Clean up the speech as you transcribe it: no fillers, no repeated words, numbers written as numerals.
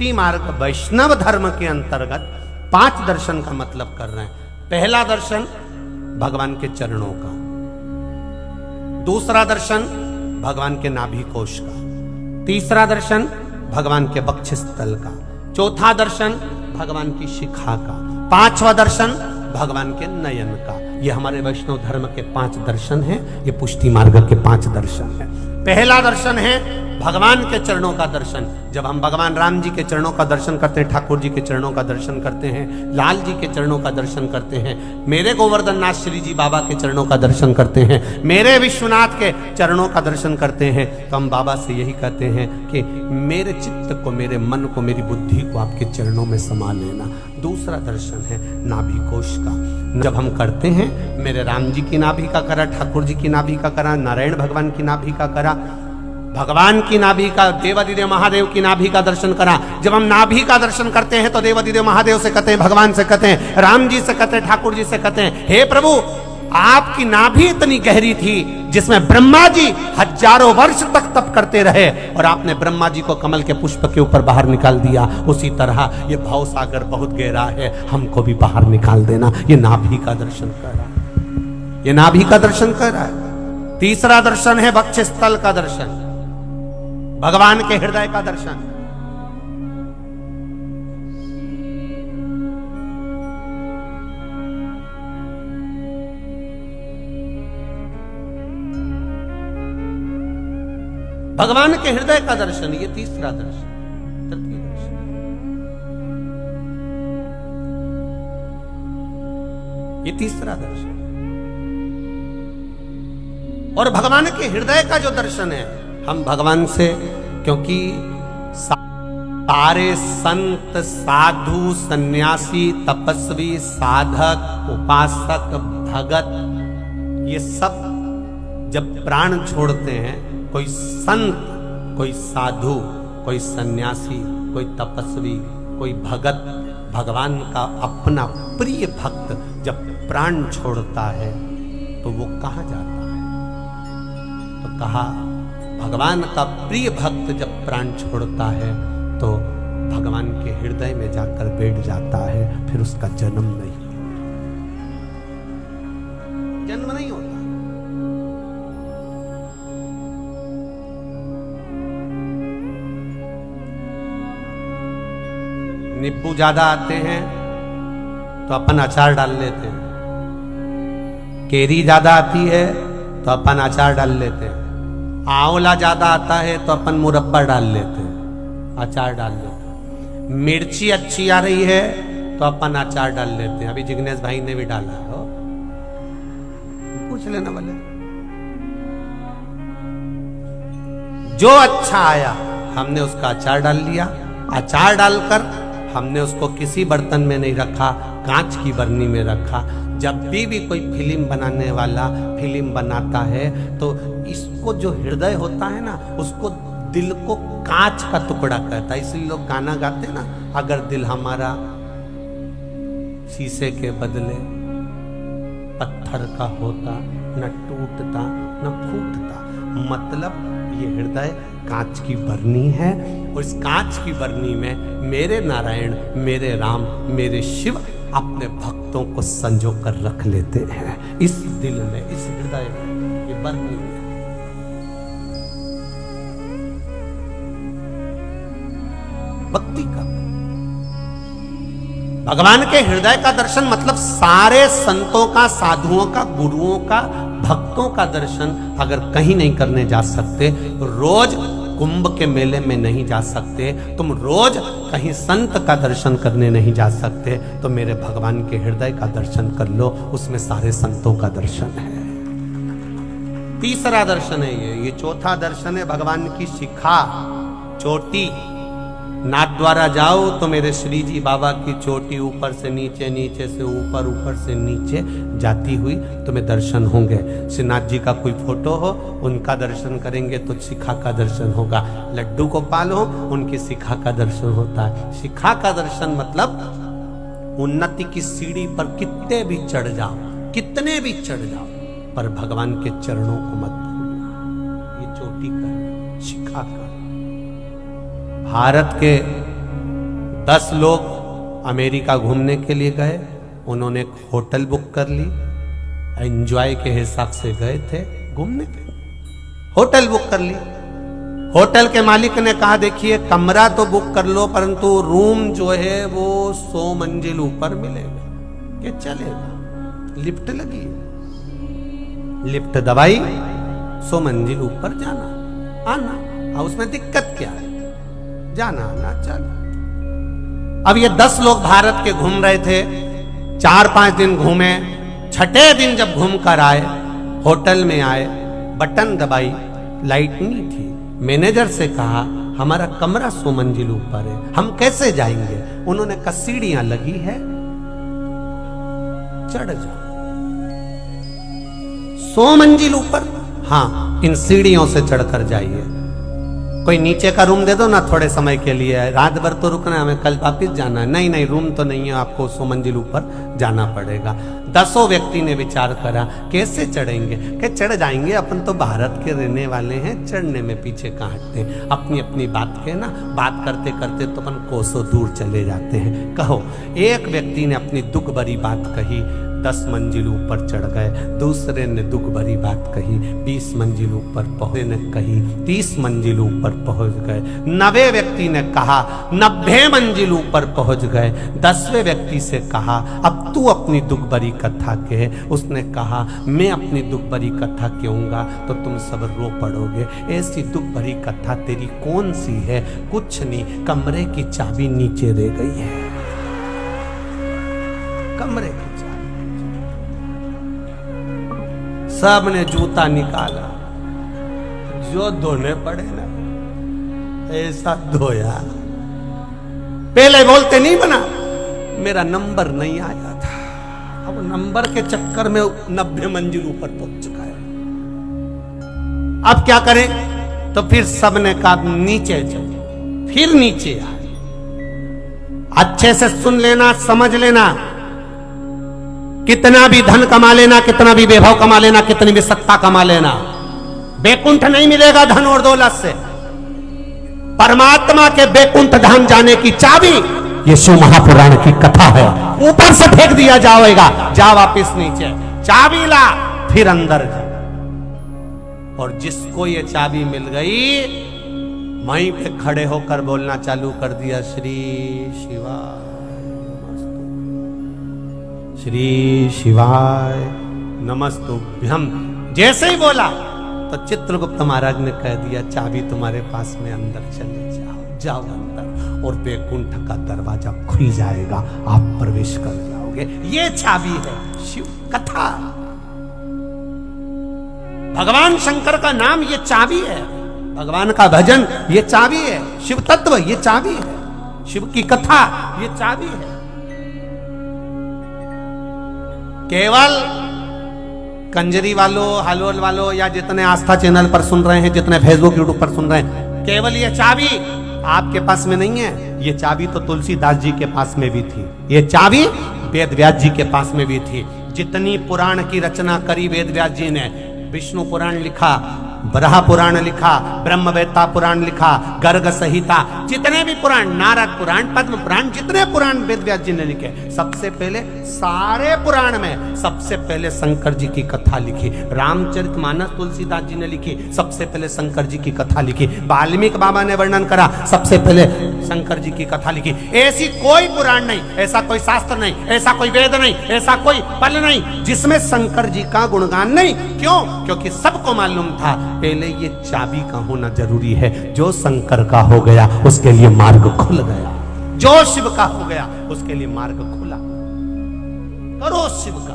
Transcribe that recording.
पुष्टि मार्ग वैष्णव धर्म के अंतर्गत 5 दर्शन का मतलब कर रहे हैं। पहला दर्शन भगवान के चरणों का, दूसरा दर्शन भगवान के नाभि कोश का, तीसरा दर्शन भगवान के वक्षस्थल का, चौथा दर्शन भगवान की शिखा का, 5वां दर्शन भगवान के नयन का। ये हमारे वैष्णव धर्म के 5 दर्शन हैं। ये पुष्टि मार्ग के 5 दर्शन हैं। पहला दर्शन है भगवान के चरणों का दर्शन। जब हम भगवान राम जी के चरणों का दर्शन करते हैं, ठाकुर जी के चरणों का दर्शन करते हैं, लाल जी के चरणों का दर्शन करते हैं, मेरे गोवर्धन नाथ श्री जी बाबा के चरणों का दर्शन करते हैं, मेरे विश्वनाथ के चरणों का दर्शन करते हैं, तो हम बाबा से यही कहते हैं कि मेरे चित्त को, मेरे मन को, मेरी बुद्धि को आपके चरणों में समा लेना। दूसरा दर्शन है नाभि कोश का। जब हम करते हैं, मेरे राम जी की नाभि का करा, ठाकुर जी की नाभि का करा, नारायण भगवान की नाभि का करा, भगवान की नाभि का, देवादिदेव महादेव की नाभि का दर्शन करा। जब हम नाभि का दर्शन करते हैं तो देवादिदेव महादेव से कहते हैं, भगवान से कहते हैं, राम जी से कहते हैं, ठाकुर जी से कहते हैं, हे प्रभु आपकी नाभि इतनी गहरी थी जिसमें ब्रह्मा जी हजारों वर्ष तक तप करते रहे और आपने ब्रह्मा जी को कमल के पुष्प के ऊपर बाहर निकाल दिया। उसी तरह ये भव सागर बहुत गहरा है, हमको भी बाहर निकाल देना। ये नाभि का दर्शन कर रहा है, ये नाभि का दर्शन कर रहा है। तीसरा दर्शन है वक्षस्थल का दर्शन, भगवान के हृदय का दर्शन। भगवान के हृदय का दर्शन, ये तीसरा दर्शन। तृतीय दर्शन, ये तीसरा दर्शन। और भगवान के हृदय का जो दर्शन है, हम भगवान से, क्योंकि सारे संत, साधु, सन्यासी, तपस्वी, साधक, उपासक, भगत, ये सब जब प्राण छोड़ते हैं, कोई संत, कोई साधु, कोई सन्यासी, कोई तपस्वी, कोई भगत, भगवान का अपना प्रिय भक्त जब प्राण छोड़ता है तो वो कहाँ जाता है? तो कहा भगवान का प्रिय भक्त जब प्राण छोड़ता है तो भगवान के हृदय में जाकर बैठ जाता है, फिर उसका जन्म नहीं होता, जन्म नहीं होता। नींबू ज्यादा आते हैं तो अपन अचार डाल लेते हैं, केरी ज्यादा आती है तो अपन अचार डाल लेते हैं, आंवला ज्यादा आता है तो अपन मुरब्बा डाल लेते हैं, अचार डाल लेते हैं, मिर्ची अच्छी आ रही है तो अपन अचार डाल लेते हैं। अभी जिग्नेश भाई ने भी डाला हो, पूछ लेना वाले। जो अच्छा आया हमने उसका अचार डाल लिया। अचार डालकर हमने उसको किसी बर्तन में नहीं रखा, कांच की बरनी में रखा। जब भी कोई फिल्म बनाने वाला फिल्म बनाता है तो इसको जो हृदय होता है ना, उसको दिल को कांच का टुकड़ा कहता है। इसलिए लोग गाना गाते हैं ना, अगर दिल हमारा शीशे के बदले पत्थर का होता, न टूटता न फूटता। मतलब ये हृदय कांच की बरनी है और इस कांच की बरनी में मेरे नारायण, मेरे राम, मेरे शिव अपने भक्तों को संजो कर रख लेते हैं। इस दिल में, इस हृदय में, ये बरनी में। भक्ति का, भगवान के हृदय का दर्शन मतलब सारे संतों का, साधुओं का, गुरुओं का, भक्तों का दर्शन अगर कहीं नहीं करने जा सकते, रोज कुंभ के मेले में नहीं जा सकते, तुम रोज कहीं संत का दर्शन करने नहीं जा सकते, तो मेरे भगवान के हृदय का दर्शन कर लो, उसमें सारे संतों का दर्शन है। तीसरा दर्शन है ये चौथा दर्शन है भगवान की शिखा, चोटी। नाथ द्वारा जाओ तो मेरे श्री जी बाबा की चोटी ऊपर से नीचे, नीचे से ऊपर, ऊपर से नीचे जाती हुई तुम्हें दर्शन होंगे। श्रीनाथ जी का कोई फोटो हो, उनका दर्शन करेंगे तो शिखा का दर्शन होगा। लड्डू गोपाल हो, उनकी शिखा का दर्शन होता है। शिखा का दर्शन मतलब उन्नति की सीढ़ी पर कितने भी चढ़ जाओ, कितने भी चढ़ जाओ, पर भगवान के चरणों को मत भूलना। ये चोटी का, शिखा का। भारत के 10 लोग अमेरिका घूमने के लिए गए, उन्होंने एक होटल बुक कर ली, एंजॉय के हिसाब से गए थे घूमने के लिए, होटल बुक कर ली। होटल के मालिक ने कहा देखिए कमरा तो बुक कर लो परंतु रूम जो है वो 100 मंजिल ऊपर मिलेगा। ये चलेगा, लिफ्ट लगी, लिफ्ट दबाई, 100 मंजिल ऊपर जाना आना, और उसमें दिक्कत क्या है, जाना आना चल। अब ये 10 लोग भारत के घूम रहे थे, 4-5 दिन घूमे, छठे दिन जब घूम कर आए, होटल में आए, बटन दबाई, लाइट नहीं थी। मैनेजर से कहा हमारा कमरा 100 मंजिल ऊपर है, हम कैसे जाएंगे? उन्होंने कहा सीढ़ियां लगी है, चढ़ जाओ। 100 मंजिल ऊपर, हाँ इन सीढ़ियों से चढ़कर जाइए। कोई नीचे का रूम दे दो ना थोड़े समय के लिए, रात भर तो रुकना है, हमें कल वापिस जाना है। नहीं नहीं रूम तो नहीं है, आपको 100 मंजिल ऊपर जाना पड़ेगा। 10 व्यक्ति ने विचार करा कैसे चढ़ेंगे, कि चढ़ जाएंगे, अपन तो भारत के रहने वाले हैं, चढ़ने में पीछे कहाँ हटते। अपनी अपनी बात के ना बात करते करते तो अपन कोसों दूर चले जाते हैं। कहो, एक व्यक्ति ने अपनी दुख भरी बात कही, 10 मंजिल ऊपर चढ़ गए। दूसरे ने दुख भरी बात कही, 20 मंजिल ऊपर पहुंचे, ने कही 30 मंजिल ऊपर पहुंच गए। 90 व्यक्ति ने कहा 90 मंजिल ऊपर पहुंच गए। 10वें व्यक्ति से कहा अब तू अपनी दुख भरी कथा कह। उसने कहा मैं अपनी दुख भरी कथा कहूंगा तो तुम सब रो पड़ोगे। ऐसी दुख भरी कथा तेरी कौन सी है? कुछ नहीं, कमरे की चाबी नीचे रह गई है, कमरे की। सब ने जूता निकाला, जो धोने पड़े ना ऐसा धोया। पहले बोलते नहीं बना, मेरा नंबर नहीं आया था, अब नंबर के चक्कर में 90 मंजिल ऊपर पहुंच चुका है। अब क्या करें? तो फिर सब ने कहा नीचे चलो, फिर नीचे आए। अच्छे से सुन लेना, समझ लेना, कितना भी धन कमा लेना, कितना भी वैभव कमा लेना, कितनी भी सत्ता कमा लेना, बैकुंठ नहीं मिलेगा धन और दौलत से। परमात्मा के बैकुंठ धाम जाने की चाबी ये शिव महापुराण की कथा है। ऊपर से फेंक दिया जाएगा, जा वापिस नीचे, चाबी ला, फिर अंदर जा। और जिसको ये चाबी मिल गई वहीं पे खड़े होकर बोलना चालू कर दिया, श्री शिवाय श्री शिवाय नमस्तुभ्यम। जैसे ही बोला तो चित्रगुप्त महाराज ने कह दिया चाबी तुम्हारे पास में, अंदर चले जाओ, जाओ अंदर, और बैकुंठ का दरवाजा खुल जाएगा, आप प्रवेश कर जाओगे। ये चाबी है शिव कथा। भगवान शंकर का नाम ये चाबी है, भगवान का भजन ये चाबी है, शिव तत्व ये चाबी है, शिव की कथा ये चाबी है। केवल कंजरी वालों, हलोल वालों, या जितने आस्था चैनल पर सुन रहे हैं, जितने फेसबुक यूट्यूब पर सुन रहे हैं, केवल ये चाबी आपके पास में नहीं है। ये चाबी तो तुलसीदास जी के पास में भी थी, ये चाबी वेद व्यास जी के पास में भी थी। जितनी पुराण की रचना करी वेद व्यास जी ने, विष्णु पुराण लिखा, बराह पुराण लिखा, ब्रह्मवेत्ता पुराण लिखा, गर्ग संहिता, जितने भी पुराण, नारद पुराण, पद्म पुराण, जितने पुराण वेद व्यास जी ने लिखे, सबसे पहले सारे पुराण में सबसे पहले शंकर जी की कथा लिखी। रामचरितमानस तुलसीदास जी ने लिखी, सबसे पहले शंकर जी की कथा लिखी। वाल्मीकि बाबा ने वर्णन करा, सबसे पहले शंकर जी की कथा लिखी। ऐसी कोई पुराण नहीं, ऐसा कोई शास्त्र नहीं, ऐसा कोई वेद नहीं, ऐसा कोई पल नहीं जिसमें शंकर जी का गुणगान नहीं। क्यों? क्योंकि सबको मालूम था पहले ये चाबी का होना जरूरी है। जो शंकर का हो गया उसके लिए मार्ग खुल गया, जो शिव का हो गया उसके लिए मार्ग खुला। करो शिव का।